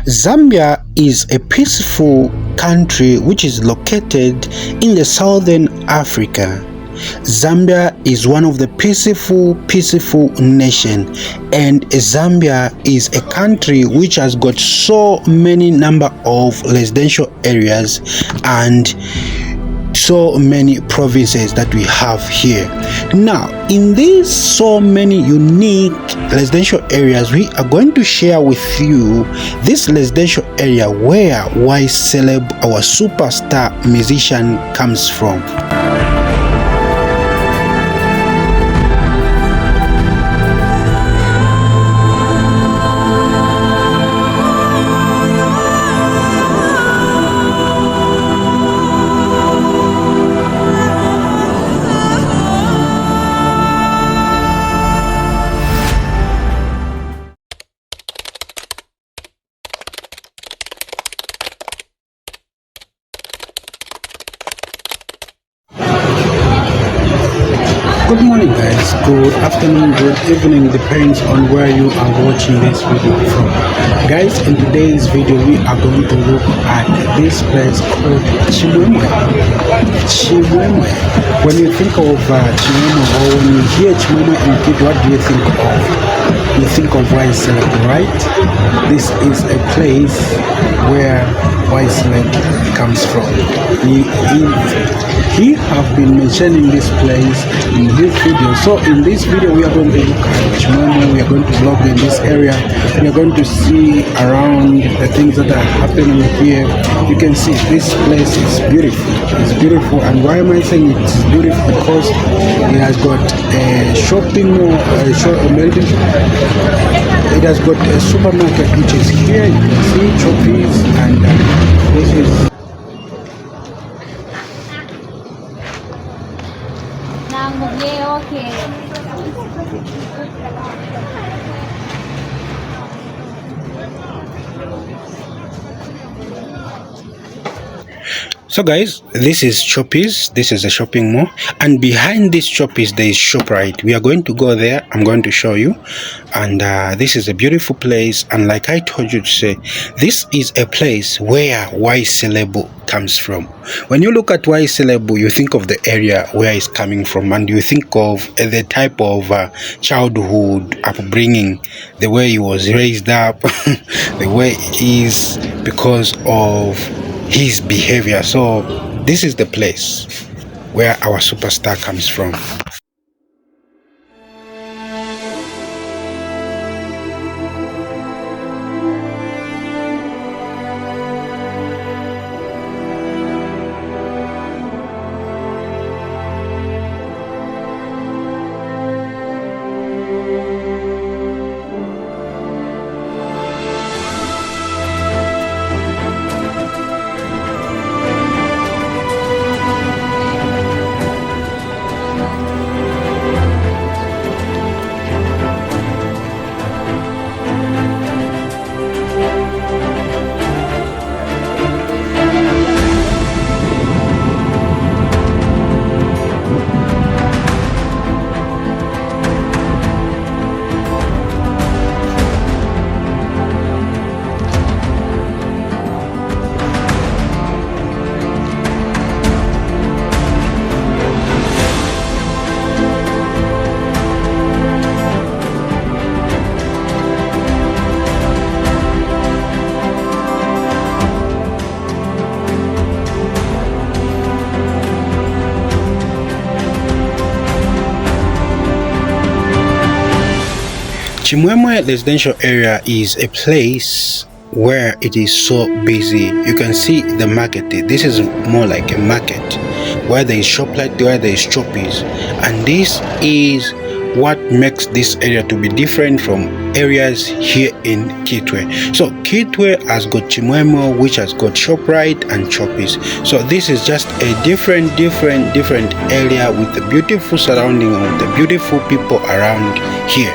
Zambia is a peaceful country which is located in the southern Africa. Zambia is one of the peaceful nation, and Zambia is a country which has got so many number of residential areas and so many provinces that we have here. Now, in these so many unique residential areas, we are going to share with you this residential area where Celeb, our superstar musician, comes from. Good morning guys, good afternoon, good evening, depends on where you are watching this video from. Guys, in today's video we are going to look at this place called Chimwemwe. Chimwemwe. When you think of Chimwemwe, or when you hear Chimwemwe in Kitwe, what do you think of? You think of Celeb, right? This is a place where Celeb comes from. He have been mentioning this place in this video. So in this video we are going to look at Chimwemwe, we are going to vlog in this area, we are going to see around the things that are happening here. You can see this place is beautiful. It's beautiful. And why am I saying it's beautiful? Because it has got a shopping mall, it has got a supermarket which is here. You can see Choppies, and this is So guys, this is Choppies, this is a shopping mall, and behind this Choppies there is ShopRite. We are going to go there, I'm going to show you, and this is a beautiful place. And like I told you to say, this is a place where Celeb comes from. When you look at Celeb, you think of the area where he's coming from, and you think of the type of childhood upbringing, the way he was raised up, the way he is, because of his behavior. So this is the place where our superstar comes from. Chimwemwe residential area is a place where it is so busy. You can see the market. This is more like a market where there is ShopRite, where there is Choppies, and this is what makes this area to be different from areas here in Kitwe. So Kitwe has got Chimwemwe, which has got ShopRite and Choppies. So this is just a different area with the beautiful surrounding of the beautiful people around here.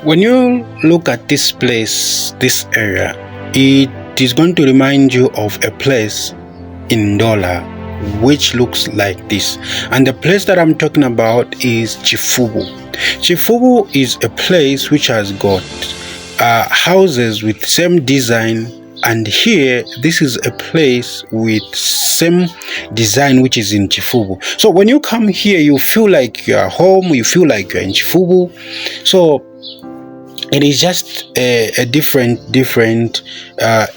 When you look at this place, this area, it is going to remind you of a place in Ndola which looks like this. And the place that I'm talking about is Chifubu. Chifubu is a place which has got houses with same design, and here this is a place with same design which is in Chifubu. So when you come here, you feel like you are home, you feel like you're in Chifubu. So it is just a different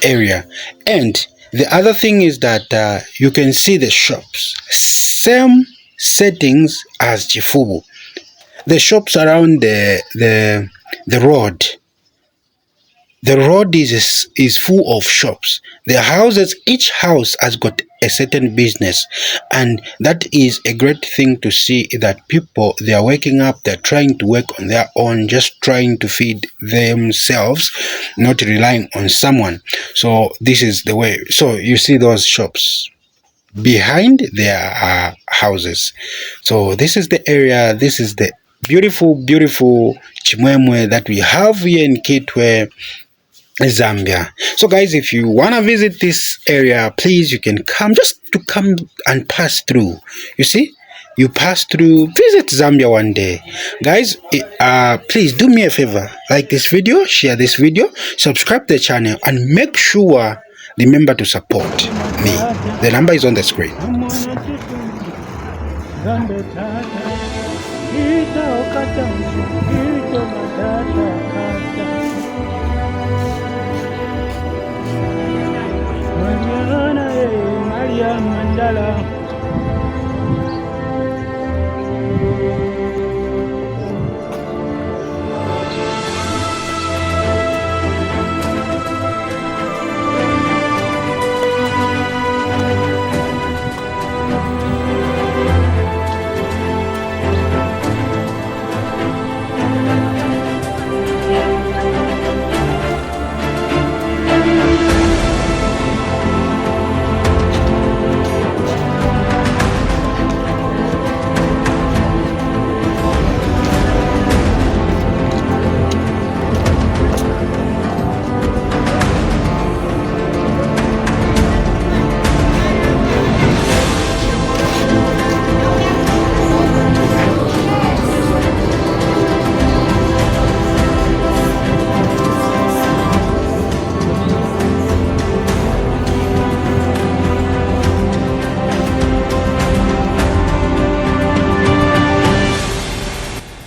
area. And the other thing is that you can see the shops, same settings as Chifubu. The shops around the road. The road is full of shops. The houses, each house has got a certain business, and that is a great thing to see, that people, they are waking up, they're trying to work on their own, just trying to feed themselves, not relying on someone. So this is the way. So you see those shops behind their houses. So this is the area, this is the beautiful Chimwemwe that we have here in Kitwe, Zambia. So guys, if you want to visit this area, please, you can come, just to come and pass through. You see, you pass through, visit Zambia one day. Guys, please do me a favor, like this video, share this video, subscribe to the channel, and make sure, remember to support me. The number is on the screen.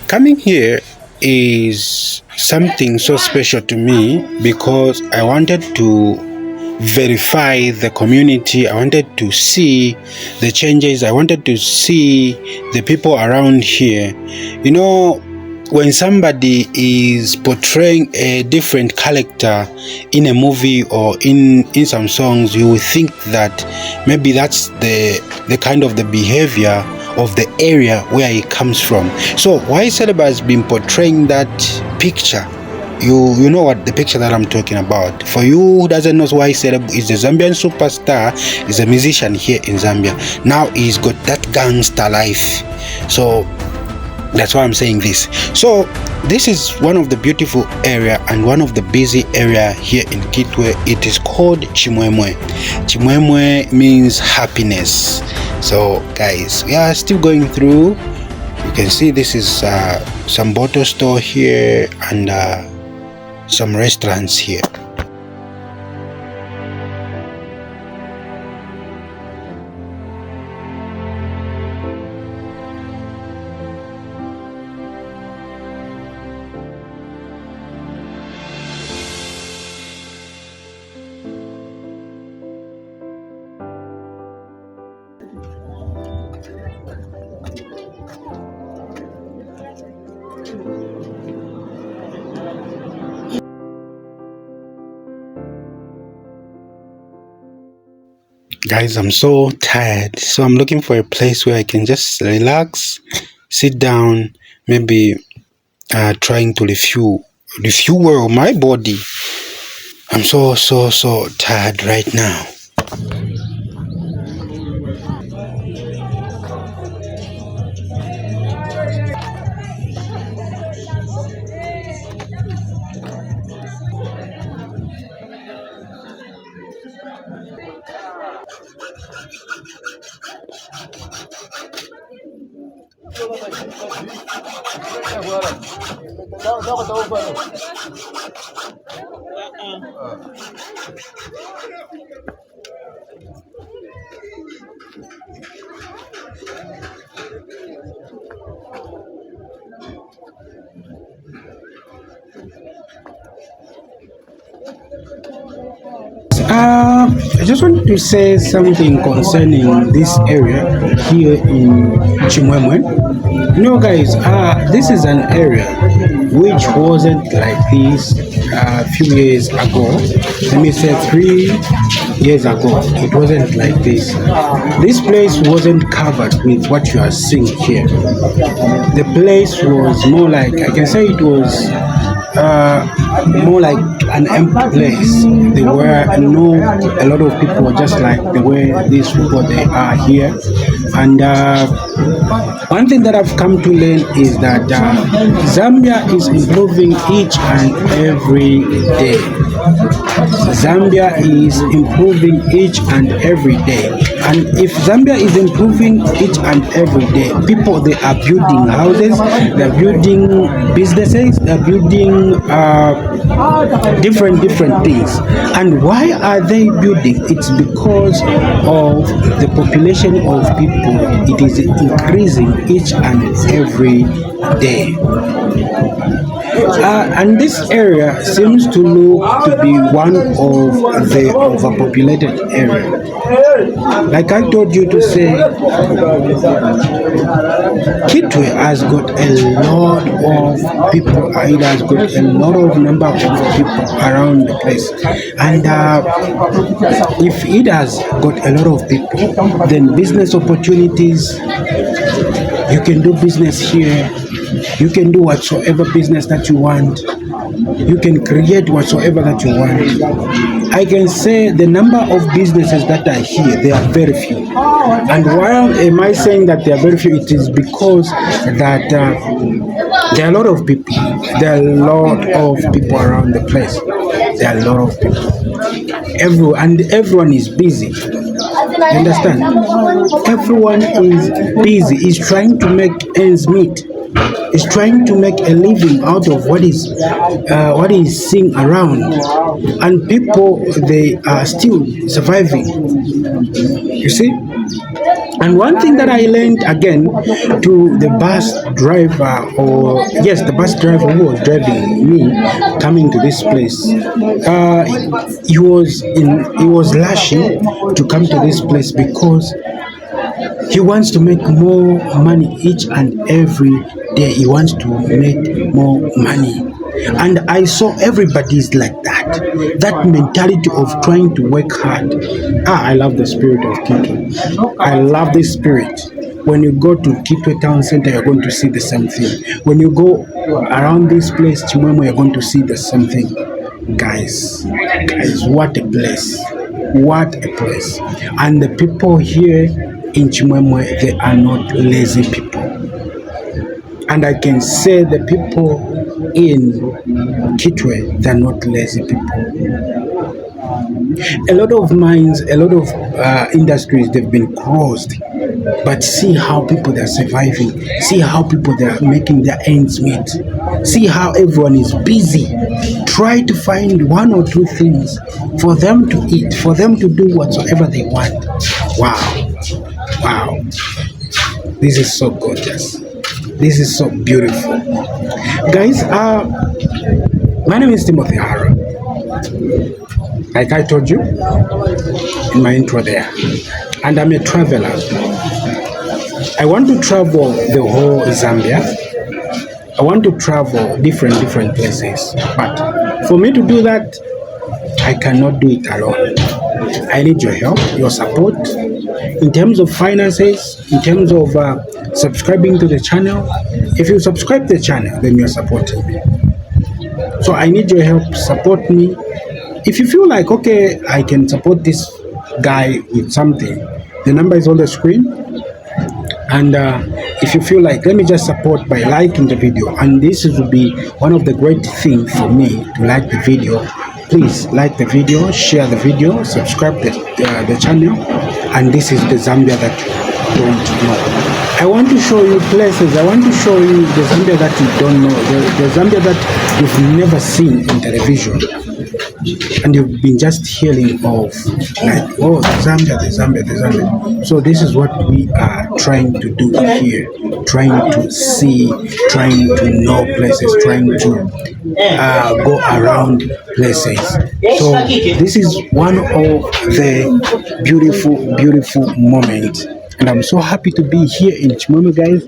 Coming here is something so special to me, because I wanted to verify the community. I wanted to see the changes. I wanted to see the people around here. You know, when somebody is portraying a different character in a movie or in some songs, you will think that maybe that's the kind of the behavior of the area where he comes from. So why Celeb has been portraying that picture, you know what the picture that I'm talking about. For you who doesn't know why Celeb is the Zambian superstar, is a musician here in Zambia. Now he's got that gangster life. So that's why I'm saying this. So this is one of the beautiful area and one of the busy area here in Kitwe. It is called Chimwemwe. Chimwemwe means happiness. So guys, we are still going through. You can see this is some bottle store here and some restaurants here. Guys, I'm so tired, so I'm looking for a place where I can just relax, sit down, maybe trying to refuel my body. I'm so tired right now. I just want to say something concerning this area here in Chimwemwe. You know, guys, this is an area which wasn't like this a few years ago. Let me say 3 years ago. It wasn't like this. This place wasn't covered with what you are seeing here. The place was more like, I can say it was more like an empty place. There were a lot of people just like the way these people they are here. And one thing that I've come to learn is that Zambia is improving each and every day. Zambia is improving each and every day. And if Zambia is improving each and every day, people they are building houses, they're building businesses, they're building different things. And why are they building? It's because of the population of people. It is increasing each and every day. And this area seems to look to be one of the overpopulated area. Like I told you to say, Kitwe has got a lot of people. It has got a lot of number of people around the place. And if it has got a lot of people, then business opportunities, you can do business here. You can do whatsoever business that you want. You can create whatsoever that you want. I can say the number of businesses that are here, they are very few. And why am I saying that they are very few? It is because that there are a lot of people. There are a lot of people around the place. There are a lot of people. Everyone is busy. You understand? Everyone is busy. Is trying to make ends meet. Is trying to make a living out of what is seen around, and people they are still surviving. You see. And one thing that I learned again to the bus driver, the bus driver who was driving me coming to this place, he was lashing to come to this place because he wants to make more money each and every day. He wants to make more money. And I saw everybody's like that mentality of trying to work hard. I love the spirit of Kitwe. I love this spirit. When you go to Kitwe town center, you're going to see the same thing. When you go around this place, Chimwemwe, you're going to see the same thing. Guys, what a place. What a place. And the people here in Chimwemwe, they are not lazy people. And I can say the people in Kitwe, they're not lazy people. A lot of mines, a lot of industries, they've been closed. But see how people they're surviving. See how people they're making their ends meet. See how everyone is busy. Try to find one or two things for them to eat, for them to do whatsoever they want. Wow. This is so gorgeous. This is so beautiful. Guys, my name is Timothy Hara. Like I told you in my intro there. And I'm a traveler. I want to travel the whole Zambia. I want to travel different places. But for me to do that, I cannot do it alone. I need your help, your support, in terms of finances, in terms of subscribing to the channel. If you subscribe to the channel, then you're supporting me. So I need your help, support me. If you feel like, okay, I can support this guy with something, the number is on the screen. And if you feel like, let me just support by liking the video, and this will be one of the great things for me to like the video. Please like the video, share the video, subscribe the channel, and this is the Zambia that you don't know. I want to show you places. I want to show you the Zambia that you don't know, the Zambia that you've never seen in television, and you've been just hearing of, like, oh, the Zambia. So this is what we are trying to do here, trying to see, trying to know places, trying to go around places. So this is one of the beautiful moments, and I'm so happy to be here in Chimwemwe, guys.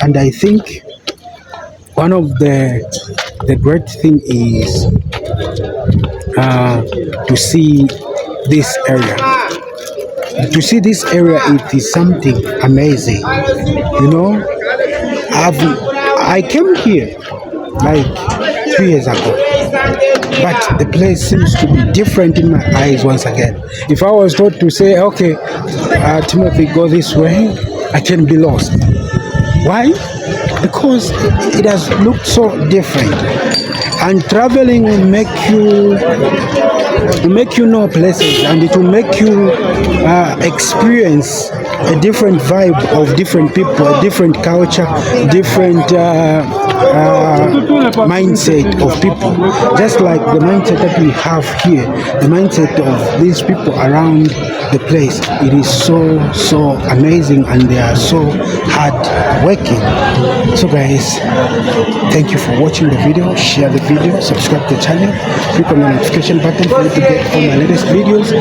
And I think one of the great thing is to see this area. To see this area, it is something amazing. You know, I came here like 3 years ago, but the place seems to be different in my eyes once again. If I was told to say, okay, Timothy, go this way, I can be lost. Why? Because it has looked so different, and traveling will make you know places, and it will make you experience a different vibe of different people, a different culture, different mindset of people. Just like the mindset that we have here, the mindset of these people around the place, it is so amazing, and they are so hard working. So guys, thank you for watching the video. Share the video, subscribe to the channel, click on the notification button for you to get all my latest videos.